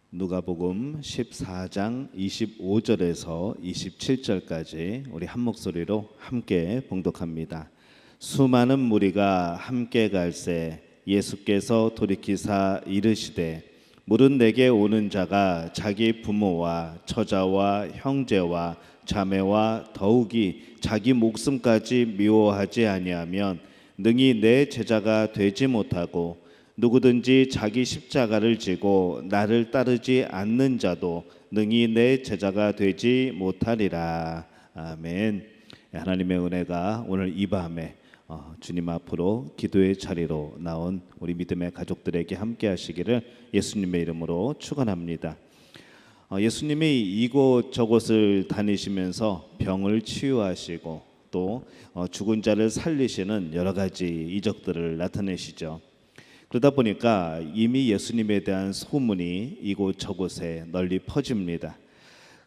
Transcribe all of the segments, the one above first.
누가복음 14장 25절에서 27절까지 우리 한 목소리로 함께 봉독합니다. 수많은 무리가 함께 갈새 예수께서 돌이키사 이르시되 무릇 내게 오는 자가 자기 부모와 처자와 형제와 자매와 더욱이 자기 목숨까지 미워하지 아니하면 능히 내 제자가 되지 못하고 누구든지 자기 십자가를 지고 나를 따르지 않는 자도 능히 내 제자가 되지 못하리라. 아멘. 하나님의 은혜가 오늘 이 밤에 주님 앞으로 기도의 자리로 나온 우리 믿음의 가족들에게 함께 하시기를 예수님의 이름으로 축원합니다. 예수님이 이곳저곳을 다니시면서 병을 치유하시고 또 죽은 자를 살리시는 여러 가지 이적들을 나타내시죠. 그러다 보니까 이미 예수님에 대한 소문이 이곳저곳에 널리 퍼집니다.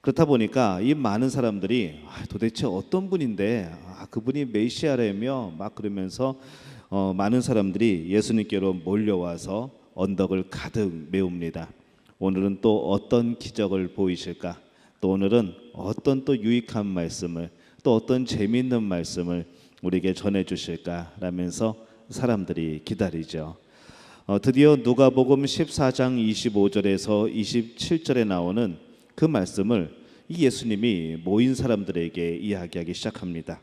그렇다 보니까 이 많은 사람들이 도대체 어떤 분인데 그분이 메시아라며 막 그러면서 많은 사람들이 예수님께로 몰려와서 언덕을 가득 메웁니다. 오늘은 또 어떤 기적을 보이실까? 또 오늘은 어떤 또 유익한 말씀을, 또 어떤 재미있는 말씀을 우리에게 전해주실까? 라면서 사람들이 기다리죠. 드디어 누가복음 14장 25절에서 27절에 나오는 그 말씀을 이 예수님이 모인 사람들에게 이야기하기 시작합니다.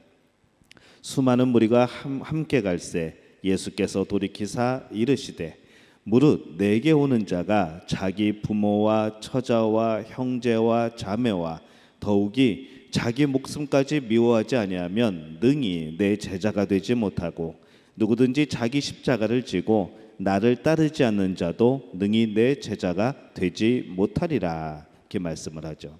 수많은 무리가 함께 갈새 예수께서 돌이키사 이르시되 무릇 내게 오는 자가 자기 부모와 처자와 형제와 자매와 더욱이 자기 목숨까지 미워하지 아니하면 능히 내 제자가 되지 못하고 누구든지 자기 십자가를 지고 나를 따르지 않는 자도 능히 내 제자가 되지 못하리라. 이렇게 말씀을 하죠.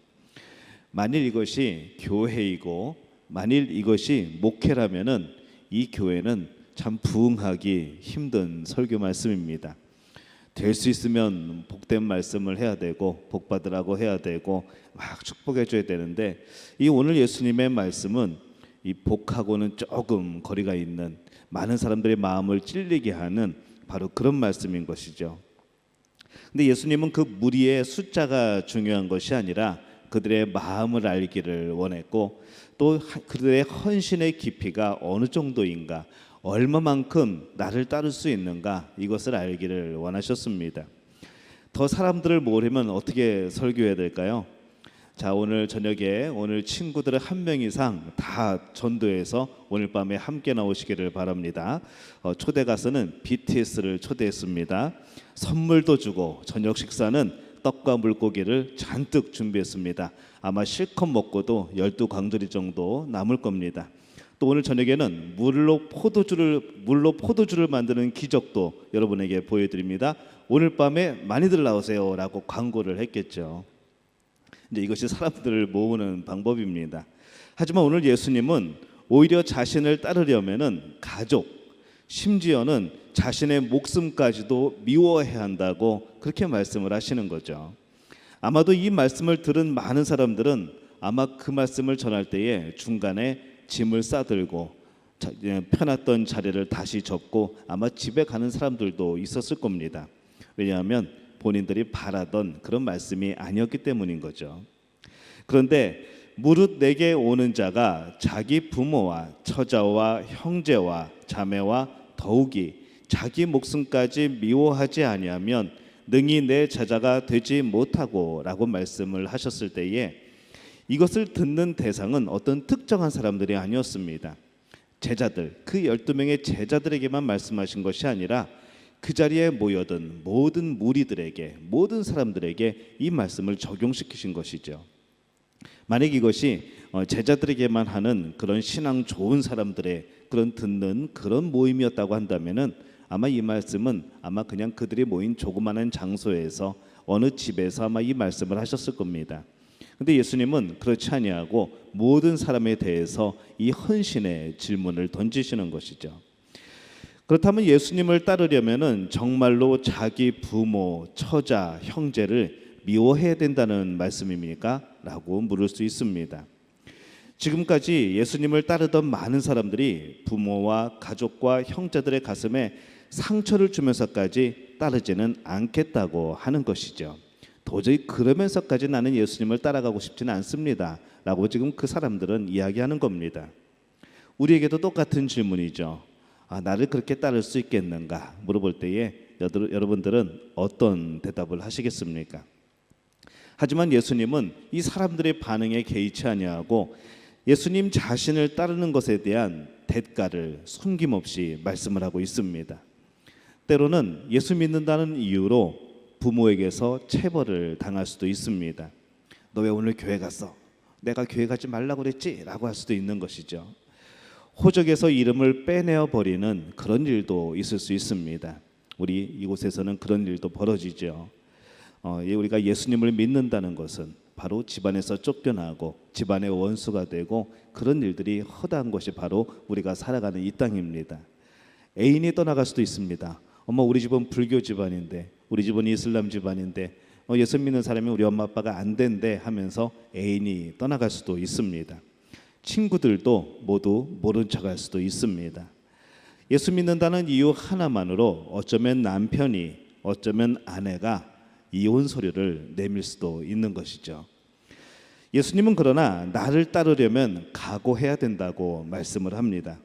만일 이것이 교회이고 만일 이것이 목회라면은 이 교회는 참 부응하기 힘든 설교 말씀입니다. 될 수 있으면 복된 말씀을 해야 되고 복 받으라고 해야 되고 막 축복해 줘야 되는데 이 오늘 예수님의 말씀은 이 복하고는 조금 거리가 있는, 많은 사람들의 마음을 찔리게 하는 바로 그런 말씀인 것이죠. 근데 예수님은 그 무리의 숫자가 중요한 것이 아니라 그들의 마음을 알기를 원했고 또 그들의 헌신의 깊이가 어느 정도인가, 얼마만큼 나를 따를 수 있는가, 이것을 알기를 원하셨습니다. 더 사람들을 모으려면 어떻게 설교해야 될까요? 자, 오늘 저녁에 오늘 친구들 한 명 이상 다 전도해서 오늘 밤에 함께 나오시기를 바랍니다. 초대 가수는 BTS를 초대했습니다. 선물도 주고 저녁 식사는 떡과 물고기를 잔뜩 준비했습니다. 아마 실컷 먹고도 12강조리 정도 남을 겁니다. 또 오늘 저녁에는 물로 포도주를 만드는 기적도 여러분에게 보여드립니다. 오늘 밤에 많이들 나오세요 라고 광고를 했겠죠. 이제 이것이 사람들을 모으는 방법입니다. 하지만 오늘 예수님은 오히려 자신을 따르려면은 가족, 심지어는 자신의 목숨까지도 미워해야 한다고 그렇게 말씀을 하시는 거죠. 아마도 이 말씀을 들은 많은 사람들은 아마 그 말씀을 전할 때에 중간에 짐을 싸들고 펴놨던 자리를 다시 접고 아마 집에 가는 사람들도 있었을 겁니다. 왜냐하면 본인들이 바라던 그런 말씀이 아니었기 때문인 거죠. 그런데 무릇 내게 오는 자가 자기 부모와 처자와 형제와 자매와 더욱이 자기 목숨까지 미워하지 아니하면 능히 내 제자가 되지 못하고 라고 말씀을 하셨을 때에 이것을 듣는 대상은 어떤 특정한 사람들이 아니었습니다. 제자들, 그 12명의 제자들에게만 말씀하신 것이 아니라 그 자리에 모여든 모든 무리들에게, 모든 사람들에게 이 말씀을 적용시키신 것이죠. 만약 이것이 제자들에게만 하는 그런 신앙 좋은 사람들의 그런 듣는 그런 모임이었다고 한다면은 아마 이 말씀은 아마 그냥 그들이 모인 조그마한 장소에서 어느 집에서 아마 이 말씀을 하셨을 겁니다. 근데 예수님은 그렇지 아니하고 모든 사람에 대해서 이 헌신의 질문을 던지시는 것이죠. 그렇다면 예수님을 따르려면은 정말로 자기 부모, 처자, 형제를 미워해야 된다는 말씀입니까? 라고 물을 수 있습니다. 지금까지 예수님을 따르던 많은 사람들이 부모와 가족과 형제들의 가슴에 상처를 주면서까지 따르지는 않겠다고 하는 것이죠. 도저히 그러면서까지 나는 예수님을 따라가고 싶지는 않습니다 라고 지금 그 사람들은 이야기하는 겁니다. 우리에게도 똑같은 질문이죠. 나를 그렇게 따를 수 있겠는가 물어볼 때에 여러분들은 어떤 대답을 하시겠습니까? 하지만 예수님은 이 사람들의 반응에 개의치 아니하고 예수님 자신을 따르는 것에 대한 대가를 숨김없이 말씀을 하고 있습니다. 때로는 예수 믿는다는 이유로 부모에게서 체벌을 당할 수도 있습니다. 너 왜 오늘 교회 갔어? 내가 교회 가지 말라고 그랬지? 라고 할 수도 있는 것이죠. 호적에서 이름을 빼내어 버리는 그런 일도 있을 수 있습니다. 우리 이곳에서는 그런 일도 벌어지죠. 우리가 예수님을 믿는다는 것은 바로 집안에서 쫓겨나고 집안의 원수가 되고 그런 일들이 허다한 것이 바로 우리가 살아가는 이 땅입니다. 애인이 떠나갈 수도 있습니다. 엄마 우리 집은 불교 집안인데, 우리 집은 이슬람 집안인데 예수 믿는 사람이 우리 엄마 아빠가 안 된대 하면서 애인이 떠나갈 수도 있습니다. 친구들도 모두 모른 척할 수도 있습니다. 예수 믿는다는 이유 하나만으로 어쩌면 남편이, 어쩌면 아내가 이혼 소리를 내밀 수도 있는 것이죠. 예수님은 그러나 나를 따르려면 각오해야 된다고 말씀을 합니다.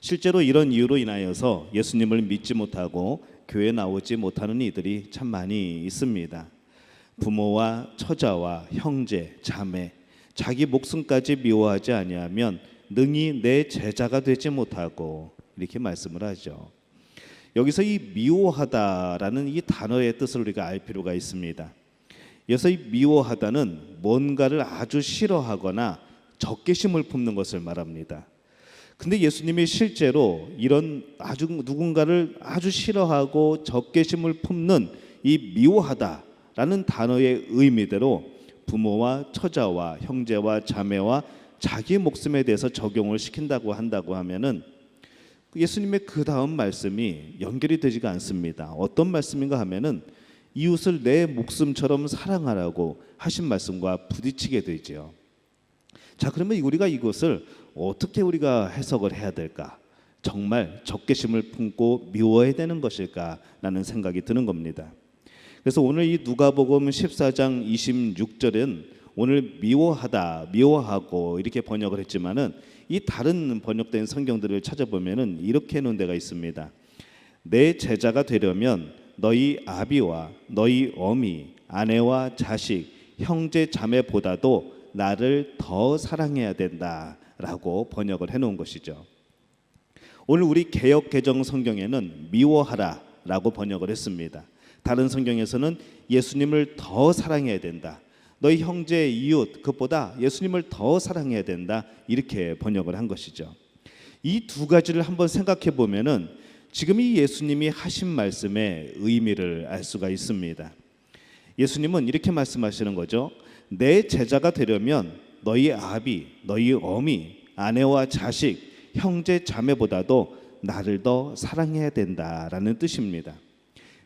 실제로 이런 이유로 인하여서 예수님을 믿지 못하고 교회에 나오지 못하는 이들이 참 많이 있습니다. 부모와 처자와 형제, 자매, 자기 목숨까지 미워하지 아니하면 능히 내 제자가 되지 못하고 이렇게 말씀을 하죠. 여기서 이 미워하다라는 이 단어의 뜻을 우리가 알 필요가 있습니다. 여기서 이 미워하다는 뭔가를 아주 싫어하거나 적개심을 품는 것을 말합니다. 근데 예수님이 실제로 이런 누군가를 아주 싫어하고 적개심을 품는 이 미워하다라는 단어의 의미대로 부모와 처자와 형제와 자매와 자기 목숨에 대해서 적용을 시킨다고 한다고 하면은 예수님의 그 다음 말씀이 연결이 되지가 않습니다. 어떤 말씀인가 하면은 이웃을 내 목숨처럼 사랑하라고 하신 말씀과 부딪히게 되죠. 자, 그러면 우리가 이것을 어떻게 우리가 해석을 해야 될까? 정말 적개심을 품고 미워해야 되는 것일까라는 생각이 드는 겁니다. 그래서 오늘 이 누가복음 14장 26절은 오늘 미워하다, 미워하고 이렇게 번역을 했지만은 이 다른 번역된 성경들을 찾아보면은 이렇게 해놓은 데가 있습니다. 내 제자가 되려면 너희 아비와 너희 어미, 아내와 자식, 형제 자매보다도 나를 더 사랑해야 된다라고 번역을 해놓은 것이죠. 오늘 우리 개역 개정 성경에는 미워하라라고 번역을 했습니다. 다른 성경에서는 예수님을 더 사랑해야 된다. 너희 형제, 이웃 그것보다 예수님을 더 사랑해야 된다. 이렇게 번역을 한 것이죠. 이 두 가지를 한번 생각해 보면은 지금 이 예수님이 하신 말씀의 의미를 알 수가 있습니다. 예수님은 이렇게 말씀하시는 거죠. 내 제자가 되려면 너희 아비, 너희 어미, 아내와 자식, 형제, 자매보다도 나를 더 사랑해야 된다라는 뜻입니다.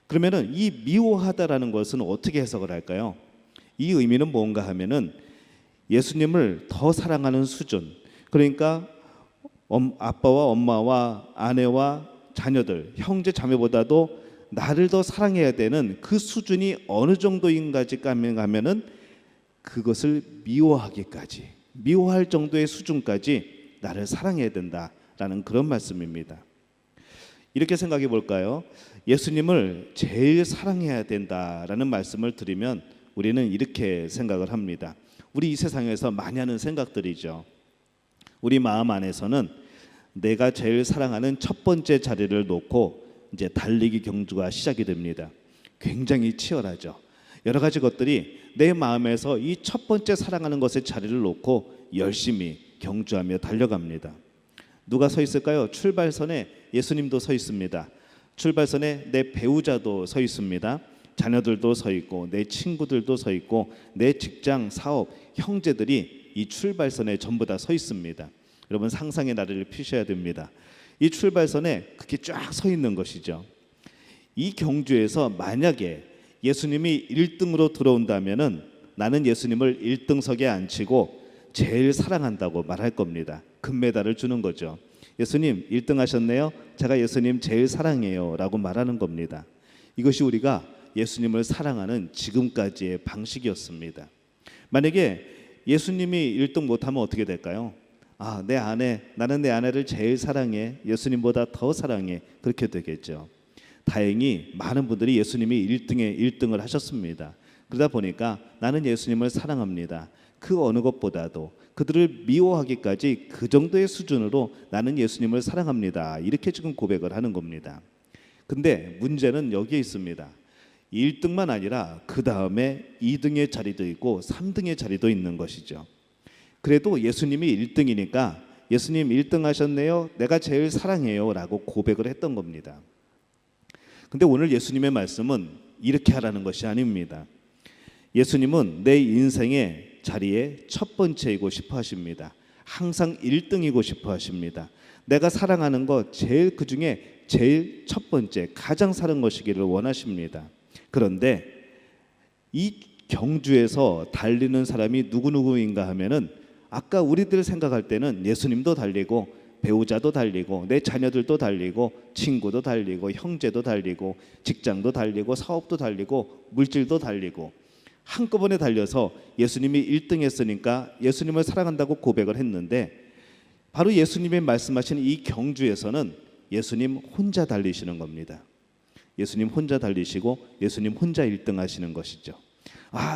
그러면은 이 미워하다라는 것은 어떻게 해석을 할까요? 이 의미는 뭔가 하면은 예수님을 더 사랑하는 수준, 그러니까 아빠와 엄마와 아내와 자녀들, 형제 자매보다도 나를 더 사랑해야 되는 그 수준이 어느 정도인가지 가면은 그것을 미워하기까지, 미워할 정도의 수준까지 나를 사랑해야 된다라는 그런 말씀입니다. 이렇게 생각해 볼까요? 예수님을 제일 사랑해야 된다라는 말씀을 드리면 우리는 이렇게 생각을 합니다. 우리 이 세상에서 많이 하는 생각들이죠. 우리 마음 안에서는 내가 제일 사랑하는 첫 번째 자리를 놓고 이제 달리기 경주가 시작이 됩니다. 굉장히 치열하죠. 여러 가지 것들이 내 마음에서 이 첫 번째 사랑하는 것의 자리를 놓고 열심히 경주하며 달려갑니다. 누가 서 있을까요? 출발선에 예수님도 서 있습니다. 출발선에 내 배우자도 서 있습니다. 자녀들도 서 있고 내 친구들도 서 있고 내 직장, 사업, 형제들이 이 출발선에 전부 다 서 있습니다. 여러분 상상의 나래를 피셔야 됩니다. 이 출발선에 그렇게 쫙 서 있는 것이죠. 이 경주에서 만약에 예수님이 1등으로 들어온다면은 나는 예수님을 1등석에 앉히고 제일 사랑한다고 말할 겁니다. 금메달을 주는 거죠. 예수님 1등 하셨네요. 제가 예수님 제일 사랑해요 라고 말하는 겁니다. 이것이 우리가 예수님을 사랑하는 지금까지의 방식이었습니다. 만약에 예수님이 1등 못하면 어떻게 될까요? 나는 내 아내를 제일 사랑해. 예수님보다 더 사랑해. 그렇게 되겠죠. 다행히 많은 분들이 예수님이 1등을 하셨습니다. 그러다 보니까 나는 예수님을 사랑합니다. 그 어느 것보다도 그들을 미워하기까지 그 정도의 수준으로 나는 예수님을 사랑합니다. 이렇게 지금 고백을 하는 겁니다. 근데 문제는 여기에 있습니다. 1등만 아니라 그 다음에 2등의 자리도 있고 3등의 자리도 있는 것이죠. 그래도 예수님이 1등이니까 예수님 1등 하셨네요. 내가 제일 사랑해요. 라고 고백을 했던 겁니다. 근데 오늘 예수님의 말씀은 이렇게 하라는 것이 아닙니다. 예수님은 내 인생의 자리에 첫 번째이고 싶어 하십니다. 항상 1등이고 싶어 하십니다. 내가 사랑하는 것 제일 그 중에 제일 첫 번째 가장 사랑하는 것이기를 원하십니다. 그런데 이 경주에서 달리는 사람이 누구누구인가 하면은 아까 우리들 생각할 때는 예수님도 달리고 배우자도 달리고 내 자녀들도 달리고 친구도 달리고 형제도 달리고 직장도 달리고 사업도 달리고 물질도 달리고 한꺼번에 달려서 예수님이 1등 했으니까 예수님을 사랑한다고 고백을 했는데 바로 예수님이 말씀하신 이 경주에서는 예수님 혼자 달리시는 겁니다. 예수님 혼자 달리시고 예수님 혼자 1등 하시는 것이죠.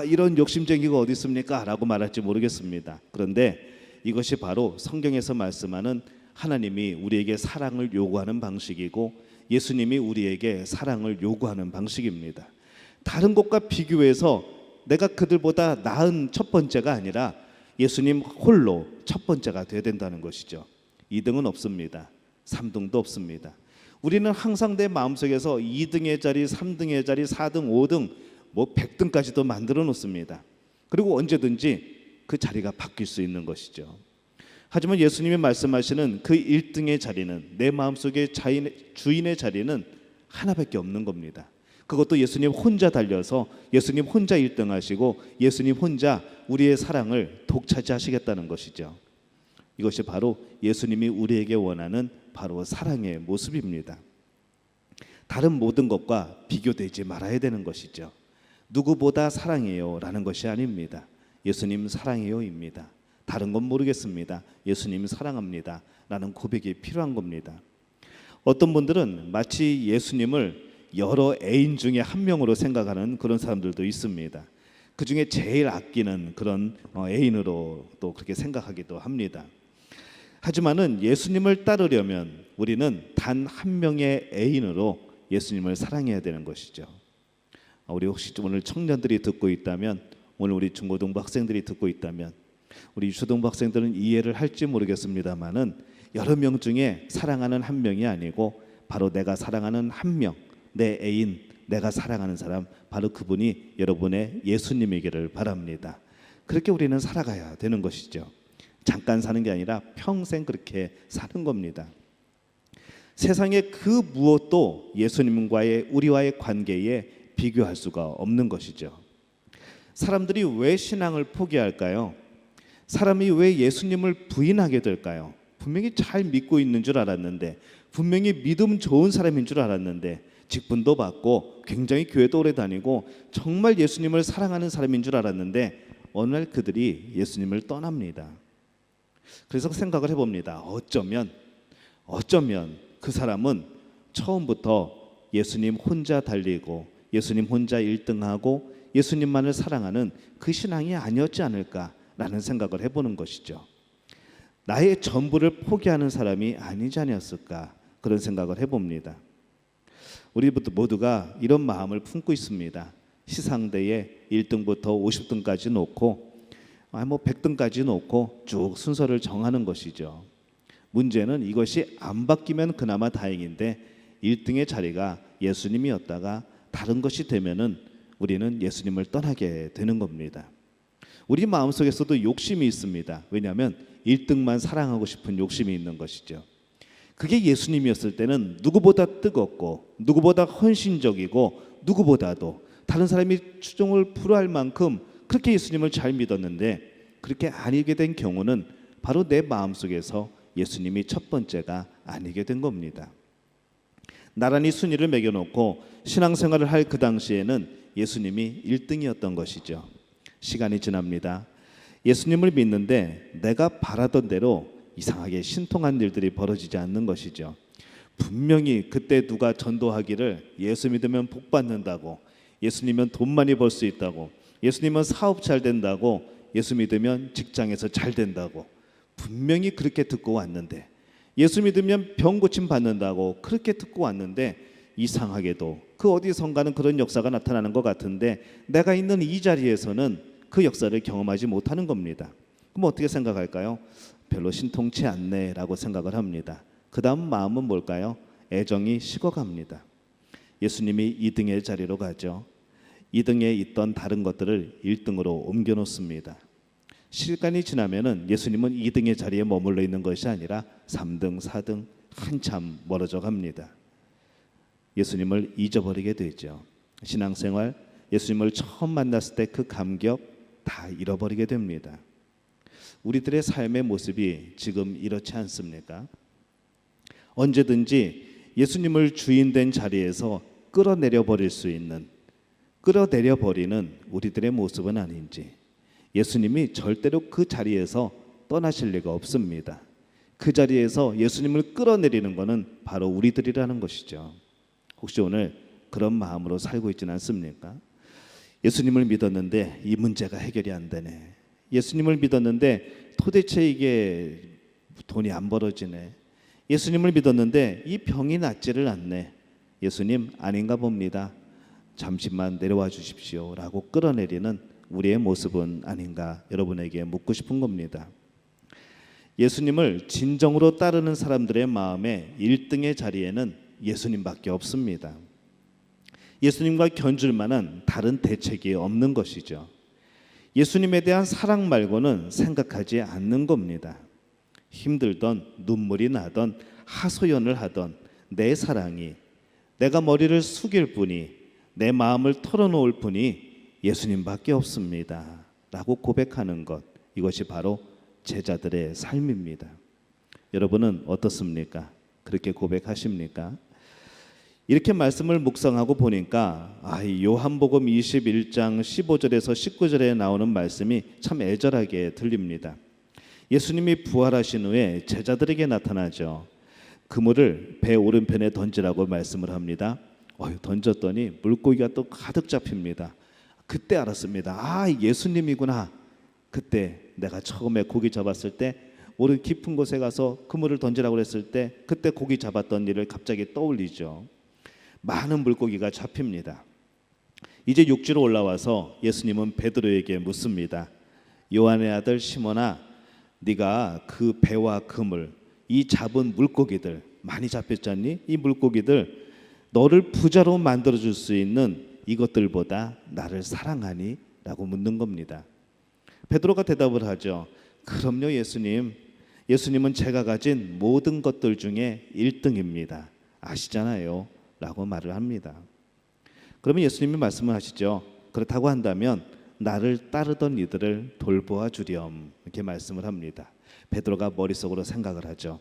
이런 욕심쟁이가 어디 있습니까? 라고 말할지 모르겠습니다. 그런데 이것이 바로 성경에서 말씀하는 하나님이 우리에게 사랑을 요구하는 방식이고 예수님이 우리에게 사랑을 요구하는 방식입니다. 다른 것과 비교해서 내가 그들보다 나은 첫 번째가 아니라 예수님 홀로 첫 번째가 되어야 된다는 것이죠. 2등은 없습니다. 3등도 없습니다. 우리는 항상 내 마음속에서 2등의 자리, 3등의 자리, 4등, 5등, 100등까지도 만들어 놓습니다. 그리고 언제든지 그 자리가 바뀔 수 있는 것이죠. 하지만 예수님이 말씀하시는 그 1등의 자리는 내 마음속의 주인의 자리는 하나밖에 없는 겁니다. 그것도 예수님 혼자 달려서 예수님 혼자 1등 하시고 예수님 혼자 우리의 사랑을 독차지하시겠다는 것이죠. 이것이 바로 예수님이 우리에게 원하는 바로 사랑의 모습입니다. 다른 모든 것과 비교되지 말아야 되는 것이죠. 누구보다 사랑해요 라는 것이 아닙니다. 예수님 사랑해요입니다. 다른 건 모르겠습니다. 예수님 사랑합니다 라는 고백이 필요한 겁니다. 어떤 분들은 마치 예수님을 여러 애인 중에 한 명으로 생각하는 그런 사람들도 있습니다. 그 중에 제일 아끼는 그런 애인으로 또 그렇게 생각하기도 합니다. 하지만은 예수님을 따르려면 우리는 단 한 명의 애인으로 예수님을 사랑해야 되는 것이죠. 우리 혹시 오늘 청년들이 듣고 있다면, 오늘 우리 중고등부 학생들이 듣고 있다면, 우리 유초등부 학생들은 이해를 할지 모르겠습니다만은 여러 명 중에 사랑하는 한 명이 아니고 바로 내가 사랑하는 한 명, 내 애인, 내가 사랑하는 사람, 바로 그분이 여러분의 예수님이기를 바랍니다. 그렇게 우리는 살아가야 되는 것이죠. 잠깐 사는 게 아니라 평생 그렇게 사는 겁니다. 세상의 그 무엇도 예수님과의 우리와의 관계에 비교할 수가 없는 것이죠. 사람들이 왜 신앙을 포기할까요? 사람이 왜 예수님을 부인하게 될까요? 분명히 잘 믿고 있는 줄 알았는데, 분명히 믿음 좋은 사람인 줄 알았는데, 직분도 받고 굉장히 교회도 오래 다니고 정말 예수님을 사랑하는 사람인 줄 알았는데 어느 날 그들이 예수님을 떠납니다. 그래서 생각을 해봅니다. 어쩌면 그 사람은 처음부터 예수님 혼자 달리고 예수님 혼자 1등하고 예수님만을 사랑하는 그 신앙이 아니었지 않을까라는 생각을 해보는 것이죠. 나의 전부를 포기하는 사람이 아니지 않았을까, 그런 생각을 해봅니다. 우리 모두가 이런 마음을 품고 있습니다. 시상대에 1등부터 50등까지 놓고 100등까지 놓고 쭉 순서를 정하는 것이죠. 문제는 이것이 안 바뀌면 그나마 다행인데 1등의 자리가 예수님이었다가 다른 것이 되면은 우리는 예수님을 떠나게 되는 겁니다. 우리 마음속에서도 욕심이 있습니다. 왜냐하면 1등만 사랑하고 싶은 욕심이 있는 것이죠. 그게 예수님이었을 때는 누구보다 뜨겁고 누구보다 헌신적이고 누구보다도 다른 사람이 추종을 불허할 만큼 그렇게 예수님을 잘 믿었는데, 그렇게 아니게 된 경우는 바로 내 마음속에서 예수님이 첫 번째가 아니게 된 겁니다. 나란히 순위를 매겨놓고 신앙생활을 할 그 당시에는 예수님이 1등이었던 것이죠. 시간이 지납니다. 예수님을 믿는데 내가 바라던 대로 이상하게 신통한 일들이 벌어지지 않는 것이죠. 분명히 그때 누가 전도하기를 예수 믿으면 복 받는다고, 예수님은 돈 많이 벌 수 있다고, 예수님은 사업 잘 된다고, 예수 믿으면 직장에서 잘 된다고 분명히 그렇게 듣고 왔는데, 예수 믿으면 병 고침 받는다고 그렇게 듣고 왔는데, 이상하게도 그 어디선가는 그런 역사가 나타나는 것 같은데 내가 있는 이 자리에서는 그 역사를 경험하지 못하는 겁니다. 그럼 어떻게 생각할까요? 별로 신통치 않네라고 생각을 합니다. 그 다음 마음은 뭘까요? 애정이 식어갑니다. 예수님이 2등의 자리로 가죠. 2등에 있던 다른 것들을 1등으로 옮겨놓습니다. 시간이 지나면은 예수님은 2등의 자리에 머물러 있는 것이 아니라 3등, 4등 한참 멀어져 갑니다. 예수님을 잊어버리게 되죠. 신앙생활, 예수님을 처음 만났을 때 그 감격 다 잃어버리게 됩니다. 우리들의 삶의 모습이 지금 이렇지 않습니까? 언제든지 예수님을 주인된 자리에서 끌어내려 버릴 수 있는, 끌어내려 버리는 우리들의 모습은 아닌지, 예수님이 절대로 그 자리에서 떠나실 리가 없습니다. 그 자리에서 예수님을 끌어내리는 것은 바로 우리들이라는 것이죠. 혹시 오늘 그런 마음으로 살고 있지는 않습니까? 예수님을 믿었는데 이 문제가 해결이 안 되네. 예수님을 믿었는데 도대체 이게 돈이 안 벌어지네. 예수님을 믿었는데 이 병이 낫지를 않네. 예수님 아닌가 봅니다. 잠시만 내려와 주십시오 라고 끌어내리는 우리의 모습은 아닌가, 여러분에게 묻고 싶은 겁니다. 예수님을 진정으로 따르는 사람들의 마음에 1등의 자리에는 예수님밖에 없습니다. 예수님과 견줄 만한 다른 대책이 없는 것이죠. 예수님에 대한 사랑 말고는 생각하지 않는 겁니다. 힘들던 눈물이 나던 하소연을 하던 내 사랑이, 내가 머리를 숙일 분이, 내 마음을 털어놓을 분이 예수님밖에 없습니다 라고 고백하는 것, 이것이 바로 제자들의 삶입니다. 여러분은 어떻습니까? 그렇게 고백하십니까? 이렇게 말씀을 묵상하고 보니까 이 요한복음 21장 15절에서 19절에 나오는 말씀이 참 애절하게 들립니다. 예수님이 부활하신 후에 제자들에게 나타나죠. 그물을 배 오른편에 던지라고 말씀을 합니다. 던졌더니 물고기가 또 가득 잡힙니다. 그때 알았습니다. 예수님이구나. 그때 내가 처음에 고기 잡았을 때 오른 깊은 곳에 가서 그물을 던지라고 했을 때 그때 고기 잡았던 일을 갑자기 떠올리죠. 많은 물고기가 잡힙니다. 이제 육지로 올라와서 예수님은 베드로에게 묻습니다. 요한의 아들 시몬아, 네가 그 배와 그물, 이 잡은 물고기들 많이 잡혔잖니? 이 물고기들 너를 부자로 만들어줄 수 있는 이것들보다 나를 사랑하니? 라고 묻는 겁니다. 베드로가 대답을 하죠. 그럼요 예수님. 예수님은 제가 가진 모든 것들 중에 1등입니다. 아시잖아요. 라고 말을 합니다. 그러면 예수님이 말씀을 하시죠. 그렇다고 한다면 나를 따르던 이들을 돌보아 주렴, 이렇게 말씀을 합니다. 베드로가 머릿속으로 생각을 하죠.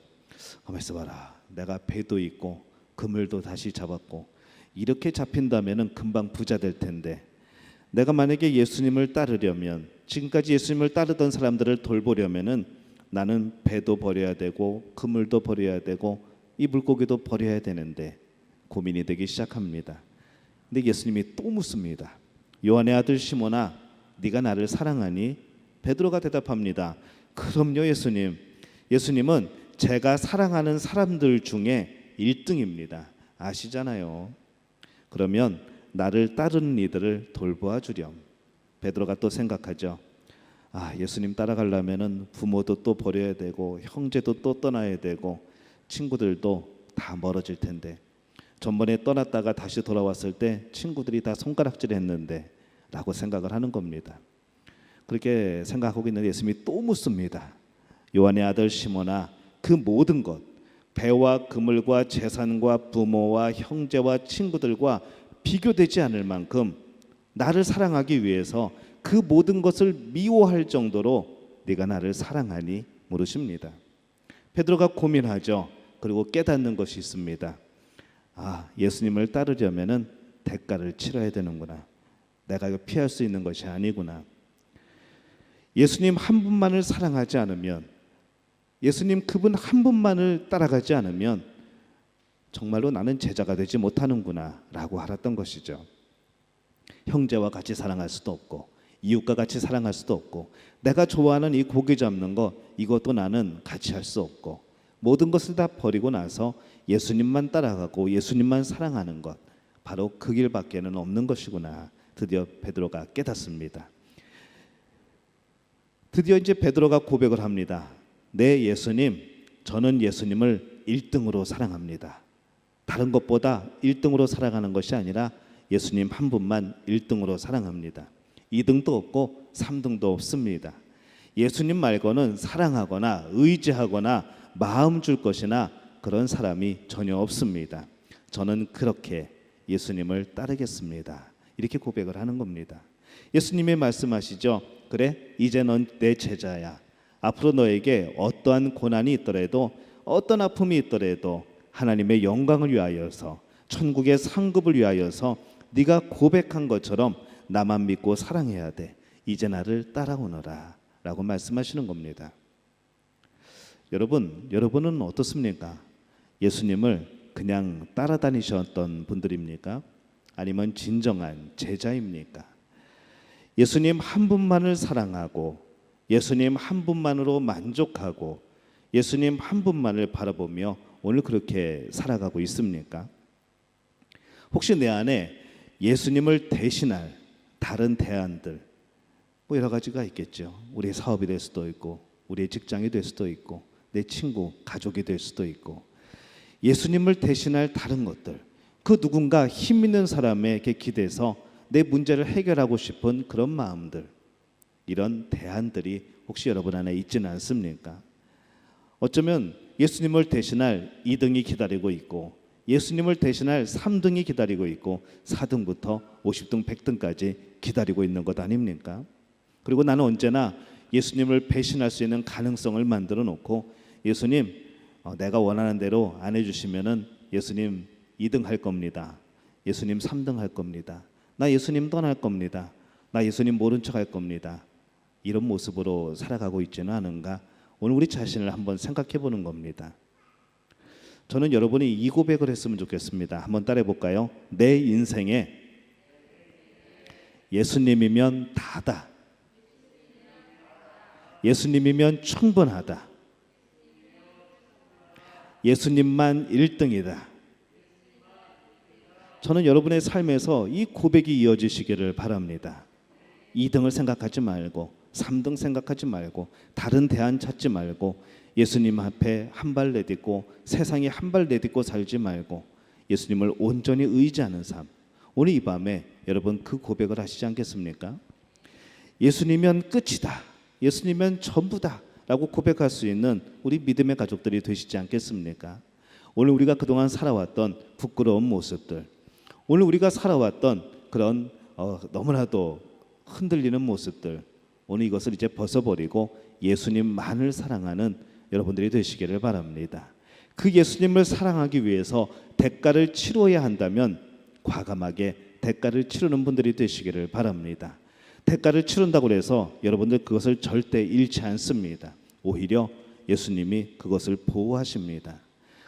가만 있어봐라. 내가 배도 있고 그물도 다시 잡았고 이렇게 잡힌다면 금방 부자 될 텐데, 내가 만약에 예수님을 따르려면, 지금까지 예수님을 따르던 사람들을 돌보려면은 나는 배도 버려야 되고 그물도 버려야 되고 이 물고기도 버려야 되는데 고민이 되기 시작합니다. 근데 예수님이 또 묻습니다. 요한의 아들 시몬아, 네가 나를 사랑하니? 베드로가 대답합니다. 그럼요 예수님. 예수님은 제가 사랑하는 사람들 중에 1등입니다. 아시잖아요. 그러면 나를 따르는 이들을 돌보아 주렴. 베드로가 또 생각하죠. 예수님 따라가려면은 부모도 또 버려야 되고 형제도 또 떠나야 되고 친구들도 다 멀어질 텐데, 전번에 떠났다가 다시 돌아왔을 때 친구들이 다 손가락질 했는데 라고 생각을 하는 겁니다. 그렇게 생각하고 있는 예수님이 또 묻습니다. 요한의 아들 시몬아, 그 모든 것, 배와 그물과 재산과 부모와 형제와 친구들과 비교되지 않을 만큼 나를 사랑하기 위해서 그 모든 것을 미워할 정도로 네가 나를 사랑하니? 물으십니다. 베드로가 고민하죠. 그리고 깨닫는 것이 있습니다. 예수님을 따르려면은 대가를 치러야 되는구나. 내가 이거 피할 수 있는 것이 아니구나. 예수님 한 분만을 사랑하지 않으면, 예수님 그분 한 분만을 따라가지 않으면 정말로 나는 제자가 되지 못하는구나 라고 알았던 것이죠. 형제와 같이 사랑할 수도 없고, 이웃과 같이 사랑할 수도 없고, 내가 좋아하는 이 고기 잡는 거, 이것도 나는 같이 할 수 없고, 모든 것을 다 버리고 나서 예수님만 따라가고 예수님만 사랑하는 것, 바로 그 길밖에는 없는 것이구나. 드디어 베드로가 깨닫습니다. 드디어 이제 베드로가 고백을 합니다. 네, 예수님, 저는 예수님을 1등으로 사랑합니다. 다른 것보다 1등으로 사랑하는 것이 아니라 예수님 한 분만 1등으로 사랑합니다. 2등도 없고 3등도 없습니다. 예수님 말고는 사랑하거나 의지하거나 마음 줄 것이나 그런 사람이 전혀 없습니다. 저는 그렇게 예수님을 따르겠습니다. 이렇게 고백을 하는 겁니다. 예수님이 말씀하시죠. 그래, 이제 넌 내 제자야. 앞으로 너에게 어떠한 고난이 있더라도, 어떤 아픔이 있더라도 하나님의 영광을 위하여서, 천국의 상급을 위하여서 네가 고백한 것처럼 나만 믿고 사랑해야 돼. 이제 나를 따라오너라 라고 말씀하시는 겁니다. 여러분은 어떻습니까? 예수님을 그냥 따라다니셨던 분들입니까? 아니면 진정한 제자입니까? 예수님 한 분만을 사랑하고 예수님 한 분만으로 만족하고 예수님 한 분만을 바라보며 오늘 그렇게 살아가고 있습니까? 혹시 내 안에 예수님을 대신할 다른 대안들, 여러 가지가 있겠죠. 우리의 사업이 될 수도 있고, 우리의 직장이 될 수도 있고, 내 친구, 가족이 될 수도 있고, 예수님을 대신할 다른 것들, 그 누군가 힘 있는 사람에게 기대서 내 문제를 해결하고 싶은 그런 마음들, 이런 대안들이 혹시 여러분 안에 있지는 않습니까? 어쩌면 예수님을 대신할 2등이 기다리고 있고, 예수님을 대신할 3등이 기다리고 있고, 4등부터 50등, 100등까지 기다리고 있는 것 아닙니까? 그리고 나는 언제나 예수님을 배신할 수 있는 가능성을 만들어 놓고, 예수님, 내가 원하는 대로 안 해주시면은 예수님 2등 할 겁니다. 예수님 3등 할 겁니다. 나 예수님 떠날 겁니다. 나 예수님 모른 척 할 겁니다. 이런 모습으로 살아가고 있지는 않은가? 오늘 우리 자신을 한번 생각해 보는 겁니다. 저는 여러분이 이 고백을 했으면 좋겠습니다. 한번 따라해 볼까요? 내 인생에 예수님이면 다다. 예수님이면 충분하다. 예수님만 1등이다. 저는 여러분의 삶에서 이 고백이 이어지시기를 바랍니다. 2등을 생각하지 말고, 3등 생각하지 말고, 다른 대안 찾지 말고, 예수님 앞에 한 발 내딛고 세상에 한 발 내딛고 살지 말고 예수님을 온전히 의지하는 삶, 오늘 이 밤에 여러분 그 고백을 하시지 않겠습니까? 예수님이면 끝이다, 예수님이면 전부다 라고 고백할 수 있는 우리 믿음의 가족들이 되시지 않겠습니까? 오늘 우리가 그동안 살아왔던 부끄러운 모습들, 오늘 우리가 살아왔던 그런 너무나도 흔들리는 모습들, 오늘 이것을 이제 벗어버리고 예수님만을 사랑하는 여러분들이 되시기를 바랍니다. 그 예수님을 사랑하기 위해서 대가를 치러야 한다면 과감하게 대가를 치르는 분들이 되시기를 바랍니다. 대가를 치른다고 해서 여러분들 그것을 절대 잃지 않습니다. 오히려 예수님이 그것을 보호하십니다.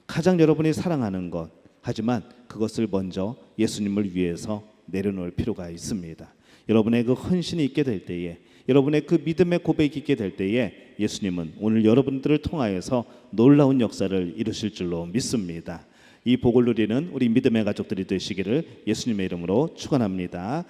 가장 여러분이 사랑하는 것, 하지만 그것을 먼저 예수님을 위해서 내려놓을 필요가 있습니다. 여러분의 그 헌신이 있게 될 때에, 여러분의 그 믿음의 고백이 있게 될 때에 예수님은 오늘 여러분들을 통하여서 놀라운 역사를 이루실 줄로 믿습니다. 이 복을 누리는 우리 믿음의 가족들이 되시기를 예수님의 이름으로 축원합니다.